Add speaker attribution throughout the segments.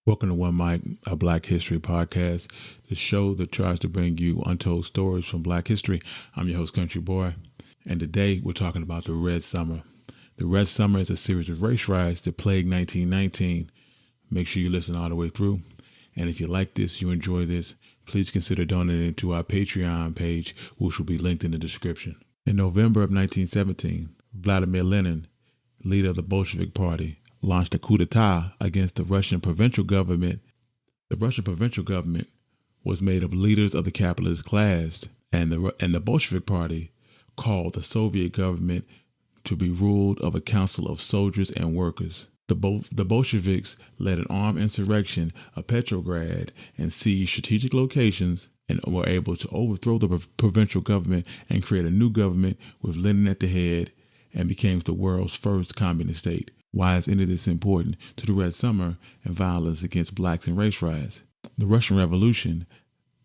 Speaker 1: Welcome to One Mic, a Black History podcast, the show that tries to bring you untold stories from Black history. I'm your host, Country Boy, and today we're talking about the Red Summer. The Red Summer is a series of race riots that plagued 1919. Make sure you listen all the way through. And if you like this, you enjoy this, please consider donating to our Patreon page, which will be linked in the description. In November of 1917, Vladimir Lenin, leader of the Bolshevik Party, launched a coup d'etat against the Russian provincial government. The Russian provincial government was made of leaders of the capitalist class, and the Bolshevik Party called the Soviet government to be ruled of a council of soldiers and workers. The Bolsheviks led an armed insurrection of Petrograd and seized strategic locations and were able to overthrow the provincial government and create a new government with Lenin at the head, and became the world's first communist state. Why is any of this important to the Red Summer and violence against blacks and race riots? The Russian Revolution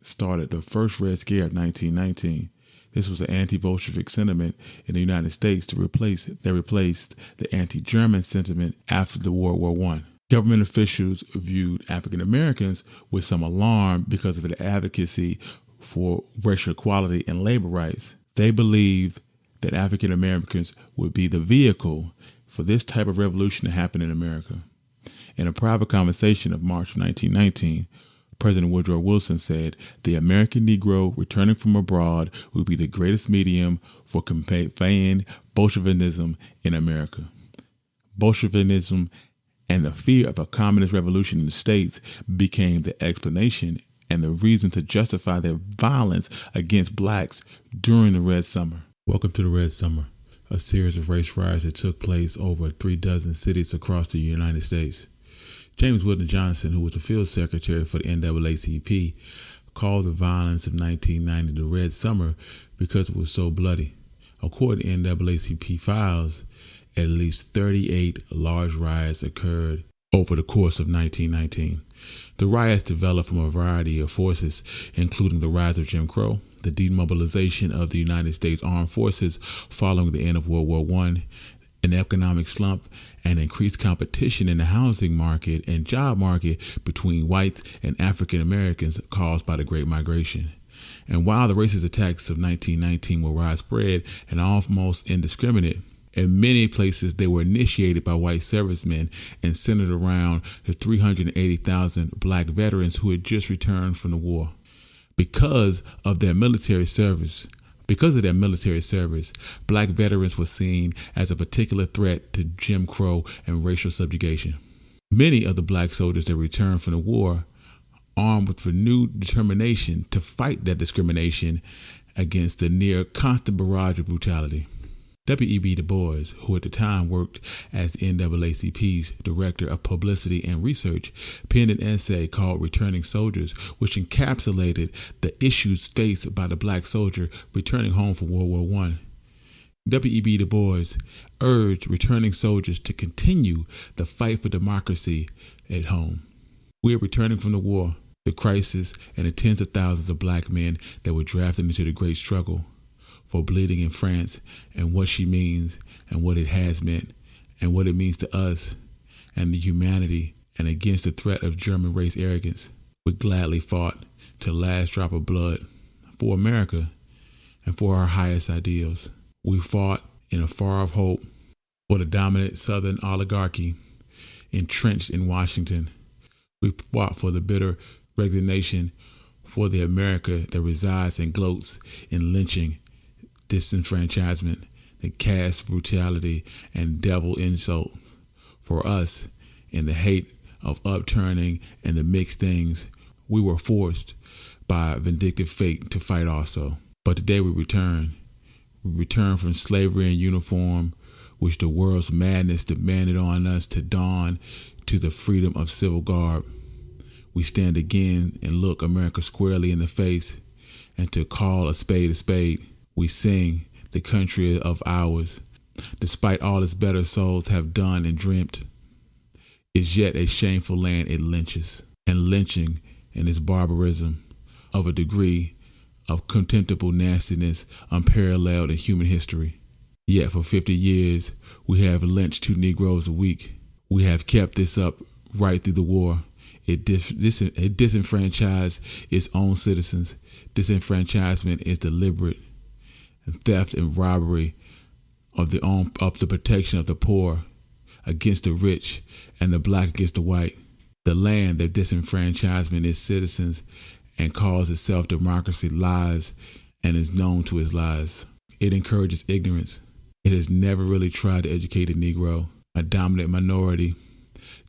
Speaker 1: started the first Red Scare of 1919. This was an anti-Bolshevik sentiment in the United States that replaced the anti-German sentiment after the World War I. Government officials viewed African Americans with some alarm because of their advocacy for racial equality and labor rights. They believed that African Americans would be the vehicle for this type of revolution to happen in America. In a private conversation of March 1919, President Woodrow Wilson said, "The American Negro returning from abroad would be the greatest medium for conveying Bolshevism in America." Bolshevism and the fear of a communist revolution in the States became the explanation and the reason to justify their violence against blacks during the Red Summer. Welcome to the Red Summer, a series of race riots that took place over 36 cities across the United States. James Weldon Johnson, who was the field secretary for the NAACP, called the violence of 1990 the Red Summer because it was so bloody. According to NAACP files, at least 38 large riots occurred over the course of 1919. The riots developed from a variety of forces, including the rise of Jim Crow, the demobilization of the United States Armed Forces following the end of World War I, an economic slump, and increased competition in the housing market and job market between whites and African Americans caused by the Great Migration. And while the racist attacks of 1919 were widespread and almost indiscriminate, in many places they were initiated by white servicemen and centered around the 380,000 black veterans who had just returned from the war. Because of their military service, black veterans were seen as a particular threat to Jim Crow and racial subjugation. Many of the black soldiers that returned from the war, armed with renewed determination to fight that discrimination against the near constant barrage of brutality. W.E.B. Du Bois, who at the time worked as the NAACP's Director of Publicity and Research, penned an essay called Returning Soldiers, which encapsulated the issues faced by the black soldier returning home from World War I. W.E.B. Du Bois urged returning soldiers to continue the fight for democracy at home. We are returning from the war, the crisis, and the tens of thousands of black men that were drafted into the great struggle for bleeding in France, and what she means and what it has meant and what it means to us and the humanity, and against the threat of German race arrogance. We gladly fought to the last drop of blood for America and for our highest ideals. We fought in a far-off hope for the dominant Southern oligarchy entrenched in Washington. We fought for the bitter resignation for the America that resides and gloats in lynching, disenfranchisement, the caste brutality, and devil insult. For us, in the hate of upturning and the mixed things, we were forced by vindictive fate to fight also. But today we return. We return from slavery in uniform, which the world's madness demanded on us, to don to the freedom of civil garb. we stand again and look America squarely in the face, and to call a spade, we sing the country of ours, despite all its better souls have done and dreamt, is yet a shameful land it lynches, and lynching in its barbarism of a degree of contemptible nastiness unparalleled in human history. Yet for 50 years, we have lynched 2 Negroes a week. We have kept this up right through the war. It disenfranchised its own citizens. Disenfranchisement is deliberate, and theft and robbery of the protection of the poor against the rich and the black against the white. The land that disenfranchisement its citizens and calls itself democracy lies and is known to its lies. It encourages ignorance. It has never really tried to educate the Negro. A dominant minority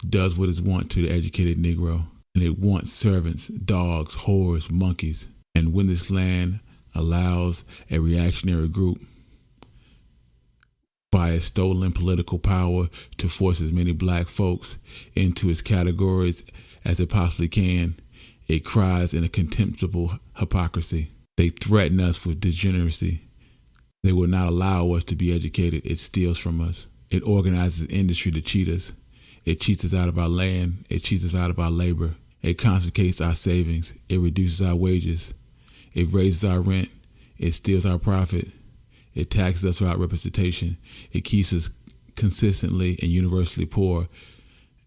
Speaker 1: does what is want to the educated Negro, and it wants servants, dogs, whores, monkeys. And when this land allows a reactionary group by its stolen political power to force as many black folks into its categories as it possibly can, it cries in a contemptible hypocrisy. They threaten us with degeneracy. They will not allow us to be educated. It steals from us. It organizes industry to cheat us. It cheats us out of our land. It cheats us out of our labor. It confiscates our savings. It reduces our wages. It raises our rent. It steals our profit. It taxes us without representation. It keeps us consistently and universally poor,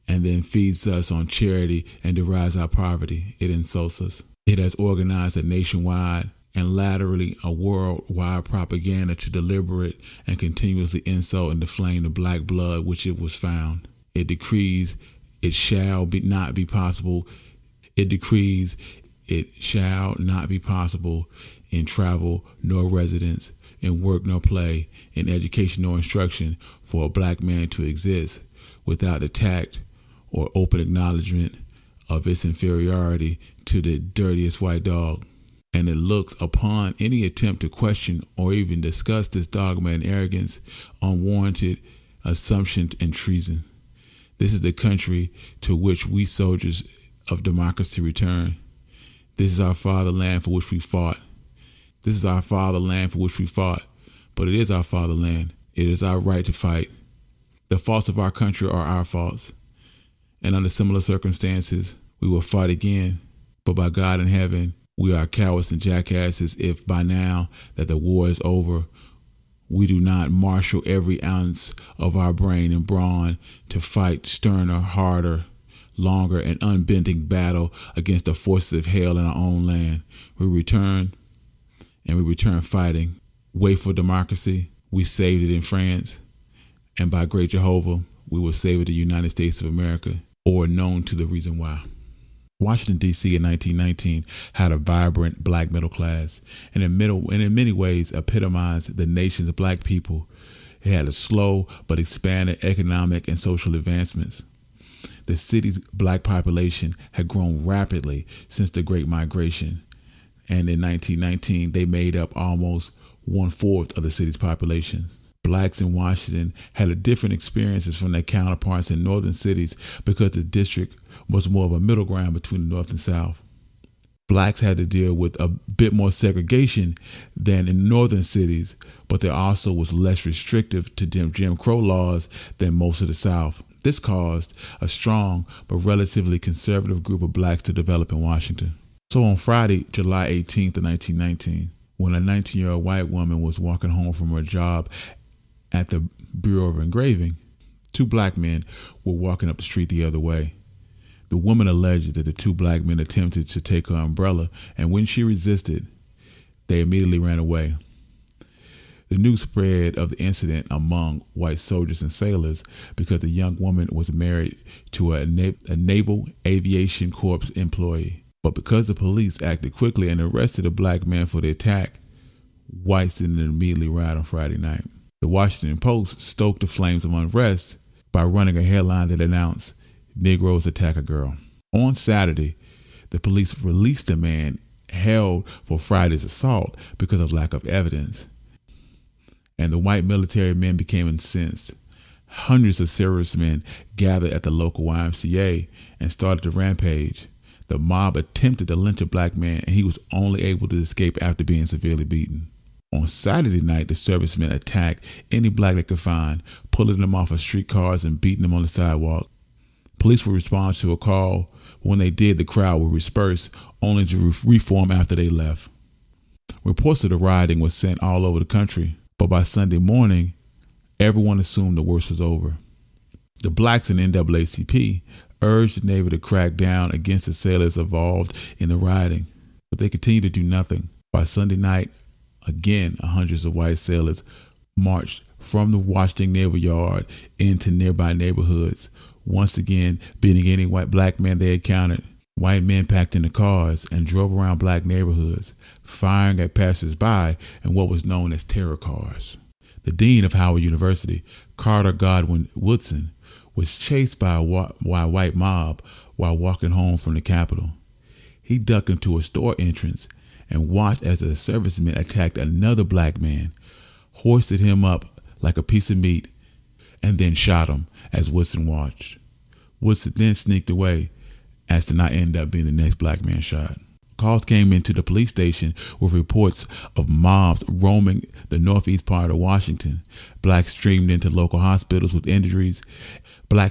Speaker 1: and then feeds us on charity and derides our poverty. It insults us. It has organized a nationwide and laterally a worldwide propaganda to deliberate and continuously insult and deflame the black blood which it was found. It decrees it shall not be possible. It decrees it shall not be possible in travel nor residence, in work nor play, in education nor instruction, for a black man to exist without the tact or open acknowledgement of its inferiority to the dirtiest white dog. And it looks upon any attempt to question or even discuss this dogma and arrogance, unwarranted assumption and treason. This is the country to which we soldiers of democracy return. This is our fatherland for which we fought. This is our fatherland for which we fought, but it is our fatherland. It is our right to fight. The faults of our country are our faults, and under similar circumstances, we will fight again. But by God in heaven, we are cowards and jackasses if by now that the war is over, we do not marshal every ounce of our brain and brawn to fight sterner, harder, longer, and unbending battle against the forces of hell in our own land. We return fighting. Wait for democracy. We saved it in France, and by great Jehovah, we will save it in the United States of America, or known to the reason why. Washington, D.C. in 1919 had a vibrant black middle class, and in many ways epitomized the nation's black people. It had a slow but expanded economic and social advancements. The city's black population had grown rapidly since the Great Migration, and in 1919 they made up almost 1/4 of the city's population. Blacks in Washington had different experiences from their counterparts in northern cities because the district was more of a middle ground between the North and South. Blacks had to deal with a bit more segregation than in northern cities, but there also was less restrictive to Jim Crow laws than most of the South. This caused a strong but relatively conservative group of blacks to develop in Washington. So on Friday, July 18th of 1919, when a 19-year-old white woman was walking home from her job at the Bureau of Engraving, 2 black men were walking up the street the other way. The woman alleged that the 2 black men attempted to take her umbrella, and when she resisted, they immediately ran away. The news spread of the incident among white soldiers and sailors because the young woman was married to a Naval Aviation Corps employee. But because the police acted quickly and arrested the black man for the attack, whites didn't immediately riot on Friday night. The Washington Post stoked the flames of unrest by running a headline that announced, "Negroes attack a girl." On Saturday, the police released the man held for Friday's assault because of lack of evidence, and the white military men became incensed. Hundreds of servicemen gathered at the local YMCA and started to rampage. The mob attempted to lynch a black man, and he was only able to escape after being severely beaten. On Saturday night, the servicemen attacked any black they could find, pulling them off of streetcars and beating them on the sidewalk. Police would respond to a call. When they did, the crowd would disperse, only to reform after they left. Reports of the rioting were sent all over the country, but by Sunday morning, everyone assumed the worst was over. The blacks in NAACP urged the Navy to crack down against the sailors involved in the rioting, but they continued to do nothing. By Sunday night, again, hundreds of white sailors marched from the Washington Naval Yard into nearby neighborhoods, once again beating any black man they encountered. White men packed into cars and drove around black neighborhoods, firing at passers-by in what was known as terror cars. The dean of Howard University, Carter Godwin Woodson, was chased by a white mob while walking home from the Capitol. He ducked into a store entrance and watched as the servicemen attacked another black man, hoisted him up like a piece of meat, and then shot him as Woodson watched. Woodson then sneaked away, as to not end up being the next black man shot. Calls came into the police station with reports of mobs roaming the northeast part of Washington. Blacks streamed into local hospitals with injuries. And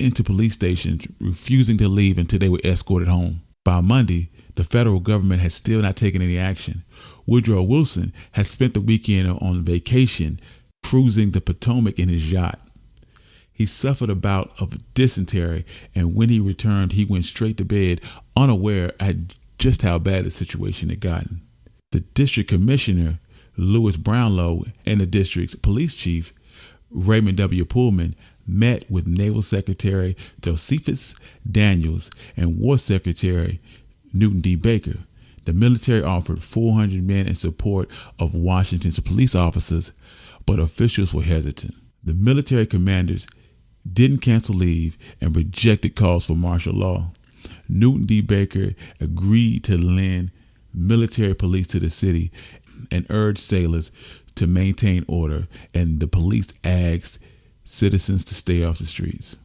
Speaker 1: into police stations, refusing to leave until they were escorted home. By Monday, the federal government had still not taken any action. Woodrow Wilson had spent the weekend on vacation, cruising the Potomac in his yacht. He suffered a bout of dysentery, and when he returned, he went straight to bed, unaware at just how bad the situation had gotten. The district commissioner, Louis Brownlow, and the district's police chief, Raymond W. Pullman, met with Naval Secretary Josephus Daniels and War Secretary Newton D. Baker. The military offered 400 men in support of Washington's police officers, but officials were hesitant. The military commanders didn't cancel leave and rejected calls for martial law. Newton D. Baker agreed to lend military police to the city and urged sailors to maintain order, and the police asked citizens to stay off the streets.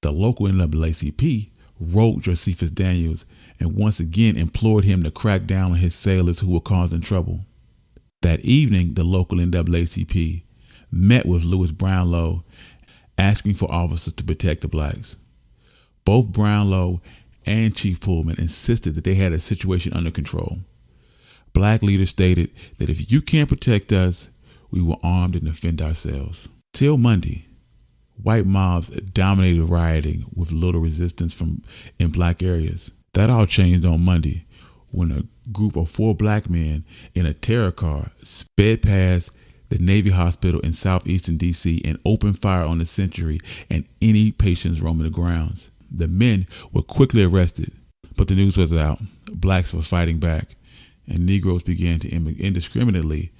Speaker 1: The local NAACP wrote Josephus Daniels and once again implored him to crack down on his sailors who were causing trouble. That evening, the local NAACP met with Louis Brownlow, asking for officers to protect the blacks. Both Brownlow and Chief Pullman insisted that they had a situation under control. Black leaders stated that if you can't protect us, we were armed and defend ourselves. Till Monday, white mobs dominated rioting with little resistance in black areas. That all changed on Monday when a group of 4 black men in a terror car sped past the Navy Hospital in southeastern D.C. and opened fire on the Century and any patients roaming the grounds. The men were quickly arrested, but the news was out. Blacks were fighting back, and Negroes began to indiscriminately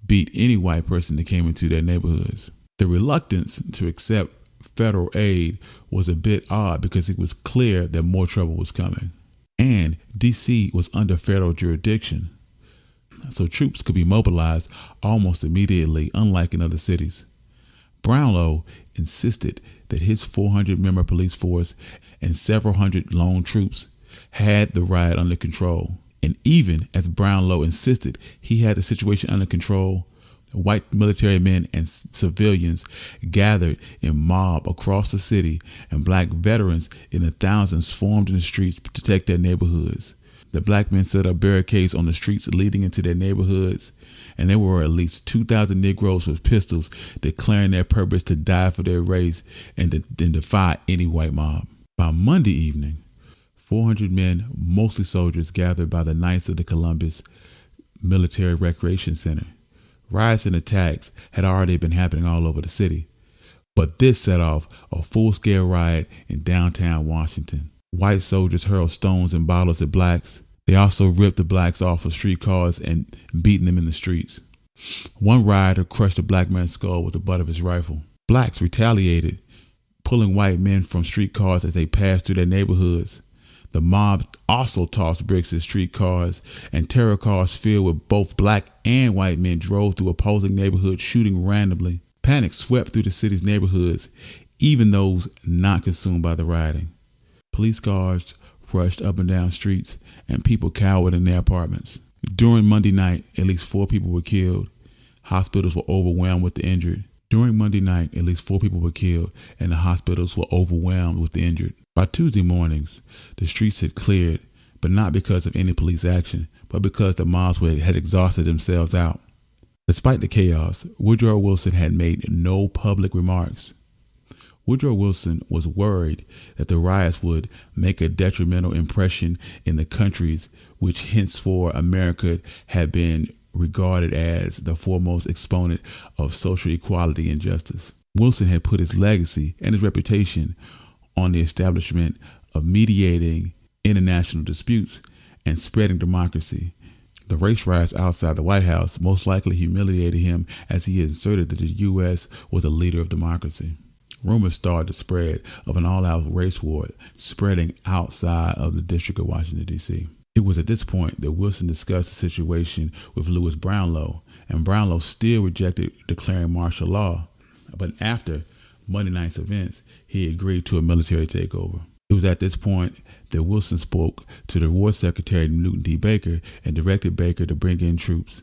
Speaker 1: beat any white person that came into their neighborhoods. The reluctance to accept federal aid was a bit odd because it was clear that more trouble was coming, and D.C. was under federal jurisdiction, so troops could be mobilized almost immediately, unlike in other cities. Brownlow insisted that his 400-member police force and several hundred lone troops had the riot under control. And even as Brownlow insisted he had the situation under control, white military men and civilians gathered in mob across the city, and black veterans in the thousands formed in the streets to protect their neighborhoods. The black men set up barricades on the streets leading into their neighborhoods, and there were at least 2,000 Negroes with pistols declaring their purpose to die for their race and defy any white mob. By Monday evening, 400 men, mostly soldiers, gathered by the Knights of the Columbus Military Recreation Center. Riots and attacks had already been happening all over the city, but this set off a full-scale riot in downtown Washington. White soldiers hurled stones and bottles at blacks. They also ripped the blacks off of streetcars and beaten them in the streets. One rioter crushed a black man's skull with the butt of his rifle. Blacks retaliated, pulling white men from streetcars as they passed through their neighborhoods. The mob also tossed bricks at streetcars, and terror cars filled with both black and white men drove through opposing neighborhoods, shooting randomly. Panic swept through the city's neighborhoods, even those not consumed by the rioting. Police cars rushed up and down streets, and people cowered in their apartments. During Monday night, at least 4 people were killed. Hospitals were overwhelmed with the injured. During Monday night, at least 4 people were killed, and the hospitals were overwhelmed with the injured. By Tuesday mornings, the streets had cleared, but not because of any police action, but because the mobs had exhausted themselves out. Despite the chaos, Woodrow Wilson had made no public remarks. Woodrow Wilson was worried that the riots would make a detrimental impression in the countries which henceforth America had been regarded as the foremost exponent of social equality and justice. Wilson had put his legacy and his reputation on the establishment of mediating international disputes and spreading democracy. The race riots outside the White House most likely humiliated him as he asserted that the U.S. was a leader of democracy. Rumors started to spread of an all-out race war spreading outside of the District of Washington, D.C. It was at this point that Wilson discussed the situation with Louis Brownlow, and Brownlow still rejected declaring martial law. But after Monday night's events, he agreed to a military takeover. It was at this point that Wilson spoke to the War Secretary Newton D. Baker and directed Baker to bring in troops.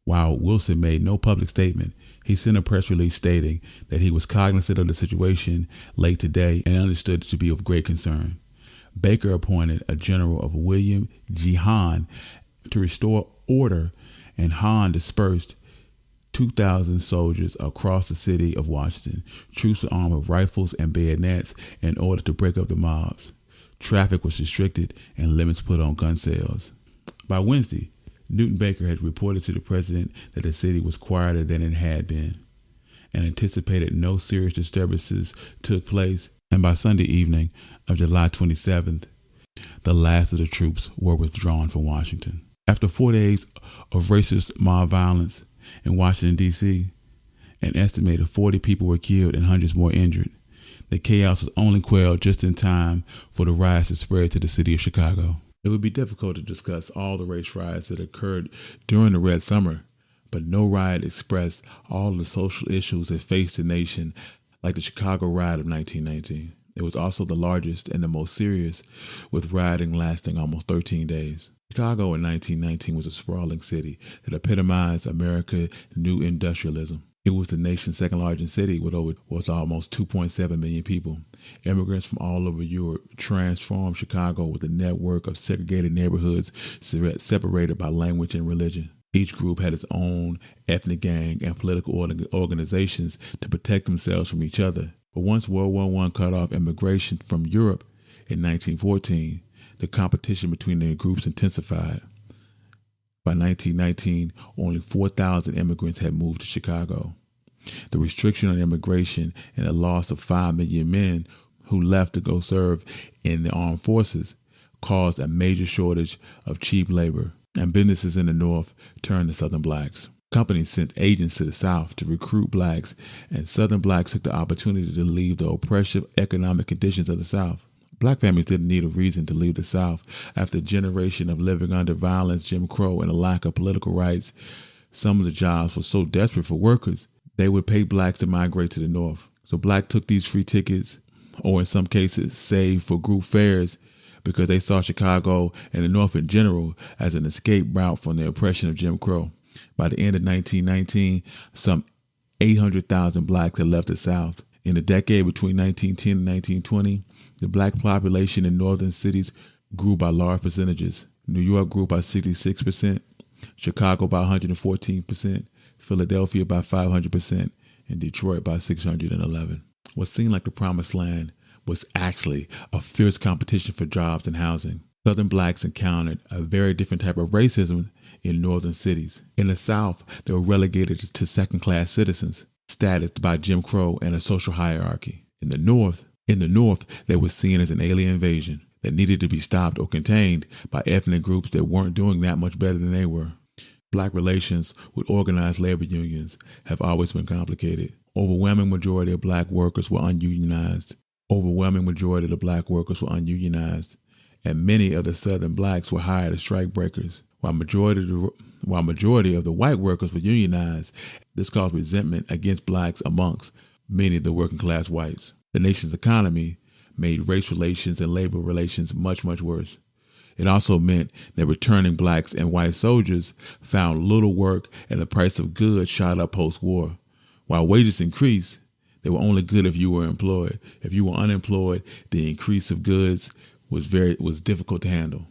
Speaker 1: While Wilson made no public statement, he sent a press release stating that he was cognizant of the situation late today and understood it to be of great concern. Baker appointed a general of William G. Hahn to restore order, and Hahn dispersed 2,000 soldiers across the city of Washington. Troops were armed with rifles and bayonets in order to break up the mobs. Traffic was restricted and limits put on gun sales. By Wednesday, Newton Baker had reported to the president that the city was quieter than it had been and anticipated no serious disturbances took place. And by Sunday evening of July 27th, the last of the troops were withdrawn from Washington. After 4 days of racist mob violence in Washington, D.C., an estimated 40 people were killed and hundreds more injured. The chaos was only quelled just in time for the riots to spread to the city of Chicago. It would be difficult to discuss all the race riots that occurred during the Red Summer, but no riot expressed all of the social issues that faced the nation like the Chicago riot of 1919. It was also the largest and the most serious, with rioting lasting almost 13 days. Chicago in 1919 was a sprawling city that epitomized America's new industrialism. It was the nation's second largest city with almost 2.7 million people. Immigrants from all over Europe transformed Chicago with a network of segregated neighborhoods separated by language and religion. Each group had its own ethnic gang and political organizations to protect themselves from each other. But once World War I cut off immigration from Europe in 1914, the competition between the groups intensified. By 1919, only 4,000 immigrants had moved to Chicago. The restriction on immigration and the loss of 5 million men who left to go serve in the armed forces caused a major shortage of cheap labor, and businesses in the North turned to Southern blacks. Companies sent agents to the South to recruit blacks, and Southern blacks took the opportunity to leave the oppressive economic conditions of the South. Black families didn't need a reason to leave the South. After a generation of living under violence, Jim Crow, and a lack of political rights, some of the jobs were so desperate for workers, they would pay blacks to migrate to the North. So blacks took these free tickets, or in some cases saved for group fares, because they saw Chicago and the North in general as an escape route from the oppression of Jim Crow. By the end of 1919, some 800,000 blacks had left the South. In the decade between 1910 and 1920, the black population in northern cities grew by large percentages. New York grew by 66%, Chicago by 114%, Philadelphia by 500%, and Detroit by 611. What seemed like the promised land was actually a fierce competition for jobs and housing. Southern blacks encountered a very different type of racism in northern cities. In the South, they were relegated to second-class citizens status by Jim Crow and a social hierarchy. In the North, they were seen as an alien invasion that needed to be stopped or contained by ethnic groups that weren't doing that much better than they were. Black relations with organized labor unions have always been complicated. Overwhelming majority of black workers were ununionized. And many of the Southern blacks were hired as strikebreakers. While majority of the white workers were unionized, this caused resentment against blacks amongst many of the working class whites. The nation's economy made race relations and labor relations much, much worse. It also meant that returning blacks and white soldiers found little work and the price of goods shot up post-war. While wages increased, they were only good if you were employed. If you were unemployed, the increase of goods was difficult to handle.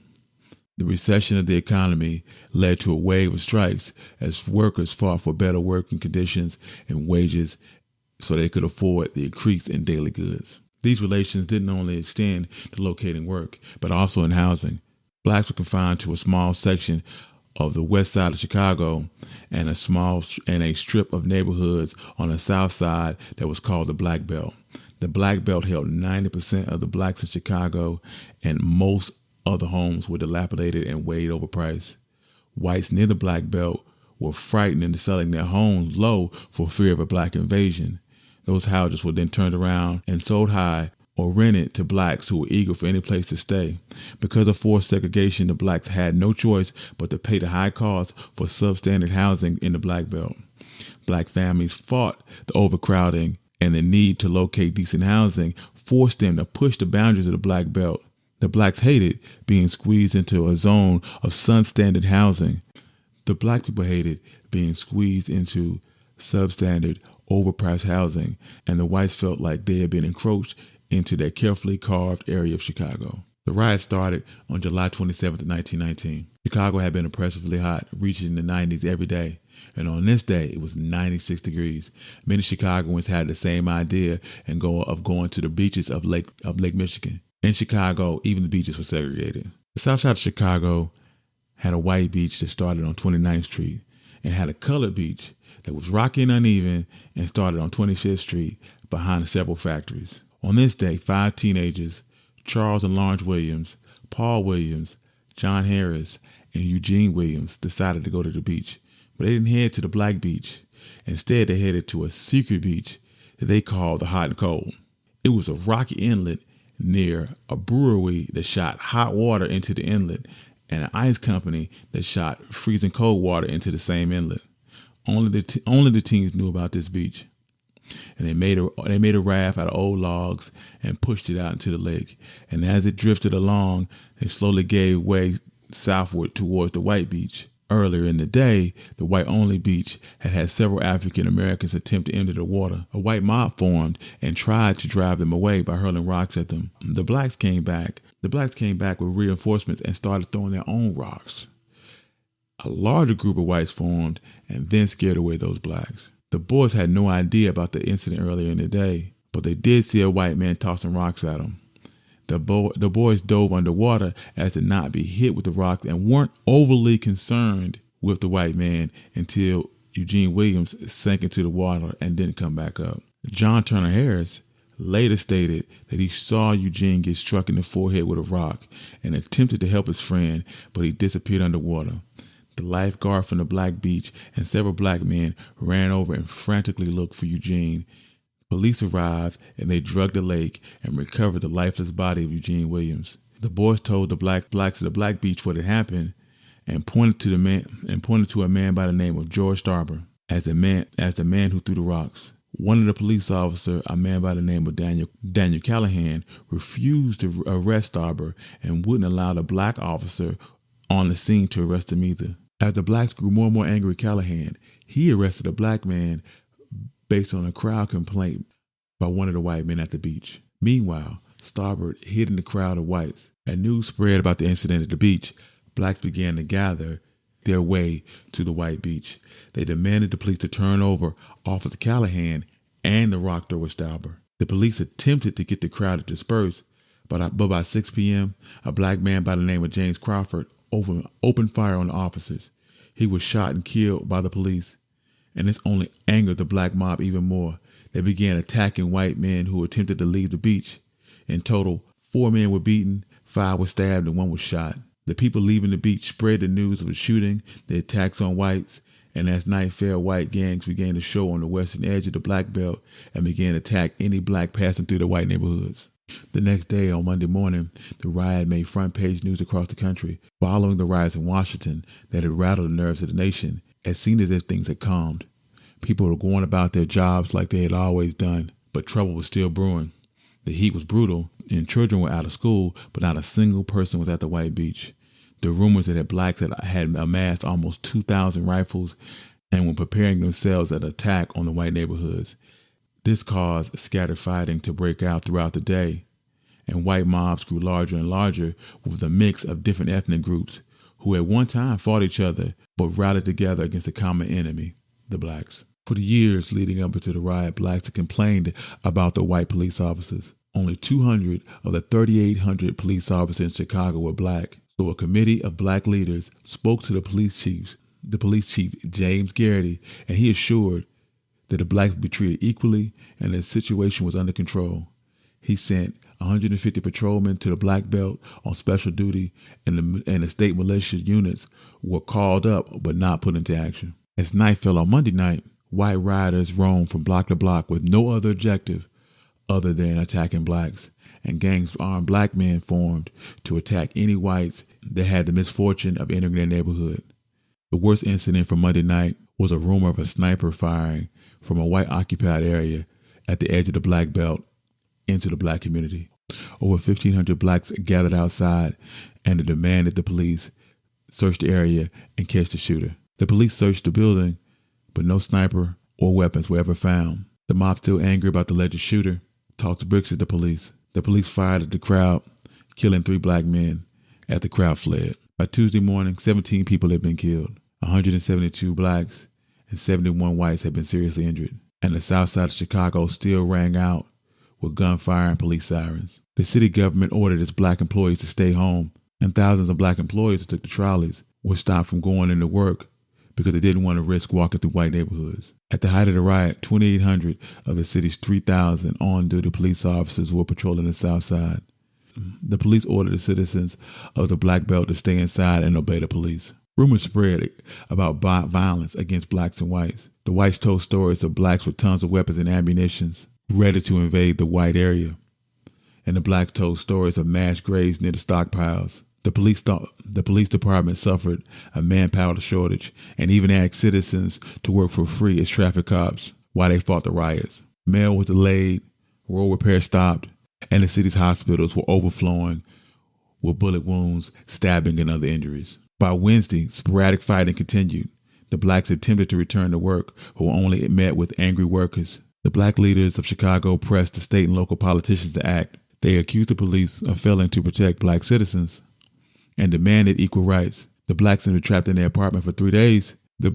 Speaker 1: The recession of the economy led to a wave of strikes as workers fought for better working conditions and wages so they could afford the increase in daily goods. These relations didn't only extend to locating work, but also in housing. Blacks were confined to a small section of the west side of Chicago and a strip of neighborhoods on the south side that was called the Black Belt. The Black Belt held 90% of the blacks in Chicago, and most of the homes were dilapidated and way overpriced. Whites near the Black Belt were frightened into selling their homes low for fear of a black invasion. Those houses were then turned around and sold high or rented to blacks who were eager for any place to stay. Because of forced segregation, the blacks had no choice but to pay the high cost for substandard housing in the Black Belt. Black families fought the overcrowding, and the need to locate decent housing forced them to push the boundaries of the Black Belt. The blacks hated being squeezed into a zone of substandard housing. The black people hated being squeezed into substandard, overpriced housing, and the whites felt like they had been encroached into their carefully carved area of Chicago. The riot started on July 27, 1919. Chicago had been oppressively hot, reaching the 90s every day, and on this day it was 96 degrees. Many Chicagoans had the same idea of going to the beaches of Lake Michigan. In Chicago, even the beaches were segregated. The south side of Chicago had a white beach that started on 29th Street and had a colored beach that was rocky and uneven and started on 25th Street behind several factories. On this day, 5 teenagers, Charles and Lawrence Williams, Paul Williams, John Harris, and Eugene Williams, decided to go to the beach. But they didn't head to the Black Beach. Instead, they headed to a secret beach that they called the Hot and Cold. It was a rocky inlet near a brewery that shot hot water into the inlet and an ice company that shot freezing cold water into the same inlet. Only the teens knew about this beach. And they made a raft out of old logs and pushed it out into the lake. And as it drifted along, it slowly gave way southward towards the white beach. Earlier in the day, the white-only beach had several African Americans attempt to enter the water. A white mob formed and tried to drive them away by hurling rocks at them. The blacks came back with reinforcements and started throwing their own rocks. A larger group of whites formed and then scared away those blacks. The boys had no idea about the incident earlier in the day, but they did see a white man tossing rocks at them. The boys dove underwater as to not be hit with the rocks and weren't overly concerned with the white man until Eugene Williams sank into the water and didn't come back up. John Turner Harris later stated that he saw Eugene get struck in the forehead with a rock and attempted to help his friend, but he disappeared underwater. The lifeguard from the Black Beach and several black men ran over and frantically looked for Eugene. Police arrived and they dug the lake and recovered the lifeless body of Eugene Williams. The boys told the blacks at the Black Beach what had happened and pointed to a man by the name of George Starber as the man who threw the rocks. One of the police officers, a man by the name of Daniel Callahan, refused to arrest Starber and wouldn't allow the black officer on the scene to arrest him either. As the blacks grew more and more angry with Callahan, he arrested a black man based on a crowd complaint by one of the white men at the beach. Meanwhile, Starboard hid in the crowd of whites. As news spread about the incident at the beach, blacks began to gather their way to the white beach. They demanded the police to turn over Officer Callahan and the rock thrower Starboard. The police attempted to get the crowd to disperse, but by 6 p.m., a black man by the name of James Crawford opened fire on the officers. He was shot and killed by the police, and this only angered the black mob even more. They began attacking white men who attempted to leave the beach. In total, 4 men were beaten, 5 were stabbed, and 1 was shot. The people leaving the beach spread the news of the shooting, the attacks on whites, and as night fell, white gangs began to show on the western edge of the Black Belt and began to attack any black passing through the white neighborhoods. The next day, on Monday morning, the riot made front-page news across the country. Following the riots in Washington that had rattled the nerves of the nation, it seemed as if things had calmed. People were going about their jobs like they had always done, but trouble was still brewing. The heat was brutal, and children were out of school, but not a single person was at the white beach. The rumors that blacks had amassed almost 2,000 rifles and were preparing themselves at attack on the white neighborhoods. This caused scattered fighting to break out throughout the day, and white mobs grew larger and larger with a mix of different ethnic groups who at one time fought each other but rallied together against a common enemy, the blacks. For the years leading up to the riot, blacks had complained about the white police officers. Only 200 of the 3,800 police officers in Chicago were black. So a committee of black leaders spoke to the police chief, James Garrity, and he assured that the blacks would be treated equally and the situation was under control. He sent 150 patrolmen to the Black Belt on special duty, and the state militia units were called up but not put into action. As night fell on Monday night, white rioters roamed from block to block with no other objective other than attacking blacks, and gangs of armed black men formed to attack any whites that had the misfortune of entering their neighborhood. The worst incident from Monday night was a rumor of a sniper firing from a white-occupied area at the edge of the Black Belt into the black community. Over 1,500 blacks gathered outside and demanded the police search the area and catch the shooter. The police searched the building, but no sniper or weapons were ever found. The mob, still angry about the alleged shooter, tossed bricks at the police. The police fired at the crowd, killing 3 black men as the crowd fled. By Tuesday morning, 17 people had been killed. 172 blacks and 71 whites had been seriously injured. And the south side of Chicago still rang out with gunfire and police sirens. The city government ordered its black employees to stay home, and thousands of black employees who took the trolleys were stopped from going into work because they didn't want to risk walking through white neighborhoods. At the height of the riot, 2,800 of the city's 3,000 on-duty police officers were patrolling the south side. The police ordered the citizens of the Black Belt to stay inside and obey the police. Rumors spread about violence against blacks and whites. The whites told stories of blacks with tons of weapons and ammunitions, ready to invade the white area. And the blacks told stories of mass graves near the stockpiles. The police department suffered a manpower shortage and even asked citizens to work for free as traffic cops while they fought the riots. Mail was delayed, road repair stopped, and the city's hospitals were overflowing with bullet wounds, stabbing, and other injuries. By Wednesday, sporadic fighting continued. The blacks attempted to return to work, but were only met with angry workers. The black leaders of Chicago pressed the state and local politicians to act. They accused the police of failing to protect black citizens and demanded equal rights. The blacks had been trapped in their apartment for 3 days. They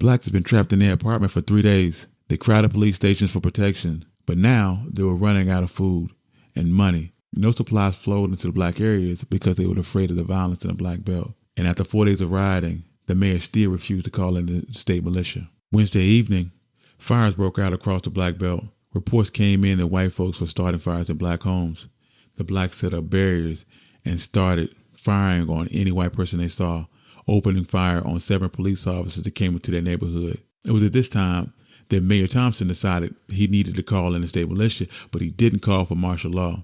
Speaker 1: crowded police stations for protection, but now they were running out of food and money. No supplies flowed into the black areas because they were afraid of the violence in the Black Belt. And after 4 days of rioting, the mayor still refused to call in the state militia. Wednesday evening, fires broke out across the Black Belt. Reports came in that white folks were starting fires in black homes. The blacks set up barriers and started firing on any white person they saw, opening fire on 7 police officers that came into their neighborhood. It was at this time that Mayor Thompson decided he needed to call in the state militia, but he didn't call for martial law.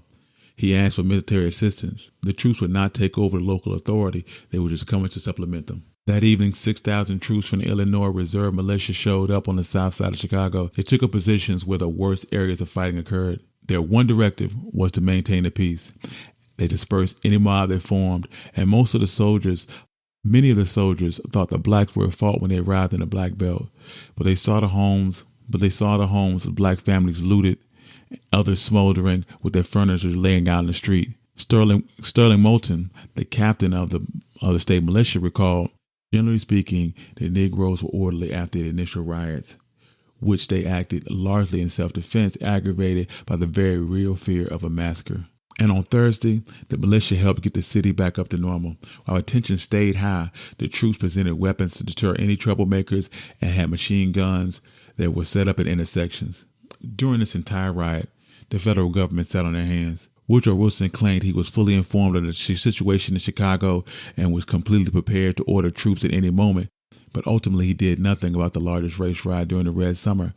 Speaker 1: He asked for military assistance. The troops would not take over the local authority. They were just coming to supplement them. That evening, 6,000 troops from the Illinois Reserve Militia showed up on the south side of Chicago. They took up positions where the worst areas of fighting occurred. Their one directive was to maintain the peace. They dispersed any mob that formed, and many of the soldiers thought the blacks were at fault when they arrived in the Black Belt. But they saw the homes of black families looted, others smoldering with their furniture laying out in the street. Sterling Moulton, the captain of the state militia, recalled, generally speaking, the Negroes were orderly after the initial riots, which they acted largely in self-defense, aggravated by the very real fear of a massacre. And on Thursday, the militia helped get the city back up to normal. While tension stayed high, the troops presented weapons to deter any troublemakers and had machine guns that were set up at intersections. During this entire riot, the federal government sat on their hands. Woodrow Wilson claimed he was fully informed of the situation in Chicago and was completely prepared to order troops at any moment. But ultimately, he did nothing about the largest race riot during the Red Summer,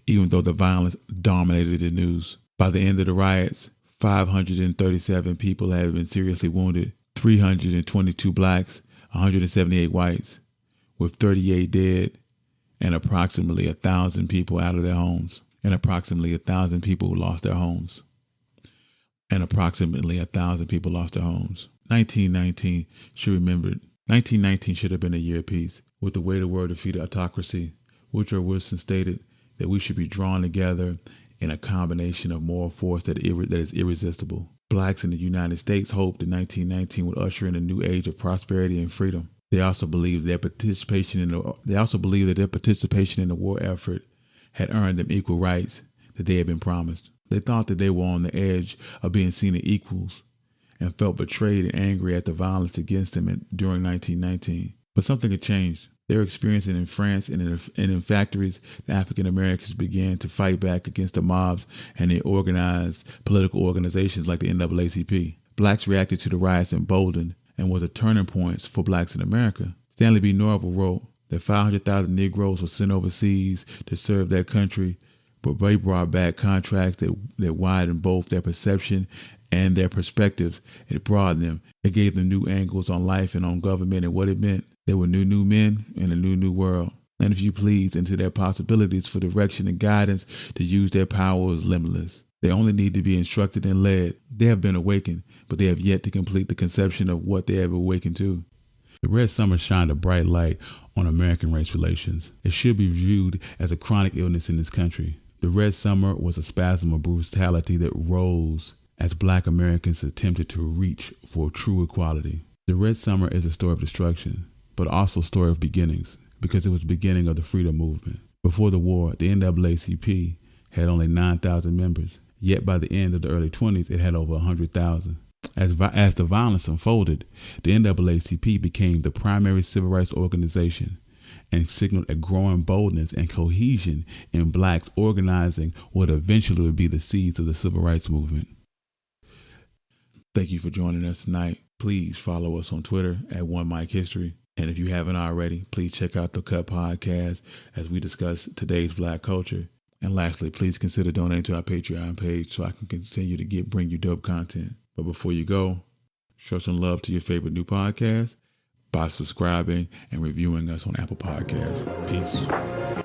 Speaker 1: even though the violence dominated the news. By the end of the riots, 537 people had been seriously wounded, 322 blacks, 178 whites, with 38 dead, and approximately 1,000 people out of their homes, and approximately 1,000 people who lost their homes. and approximately 1,000 people lost their homes. 1919 should have been a year of peace. With the way the world defeated autocracy, Woodrow Wilson stated that we should be drawn together in a combination of moral force that is irresistible. Blacks in the United States hoped that 1919 would usher in a new age of prosperity and freedom. They also believed their participation in the war effort had earned them equal rights that they had been promised. They thought that they were on the edge of being seen as equals and felt betrayed and angry at the violence against them during 1919. But something had changed. They were experiencing in France and in factories, the African Americans began to fight back against the mobs and they organized political organizations like the NAACP. Blacks reacted to the riots emboldened and was a turning point for blacks in America. Stanley B. Norval wrote that 500,000 Negroes were sent overseas to serve their country, but they brought back contracts that widened both their perception and their perspectives. It broadened them. It gave them new angles on life and on government and what it meant. They were new men in a new world. And if you please, into their possibilities for direction and guidance to use their power was limitless. They only need to be instructed and led. They have been awakened, but they have yet to complete the conception of what they have awakened to. The Red Summer shined a bright light on American race relations. It should be viewed as a chronic illness in this country. The Red Summer was a spasm of brutality that rose as Black Americans attempted to reach for true equality. The Red Summer is a story of destruction, but also a story of beginnings, because it was the beginning of the freedom movement. Before the war, the NAACP had only 9,000 members, yet by the end of the early 20s, it had over 100,000. As the violence unfolded, the NAACP became the primary civil rights organization and signaled a growing boldness and cohesion in blacks organizing what eventually would be the seeds of the civil rights movement. Thank you for joining us tonight. Please follow us on Twitter at OneMicHistory. And if you haven't already, please check out the Cut Podcast as we discuss today's Black culture. And lastly, please consider donating to our Patreon page so I can continue to bring you dope content. But before you go, show some love to your favorite new podcast by subscribing and reviewing us on Apple Podcasts. Peace.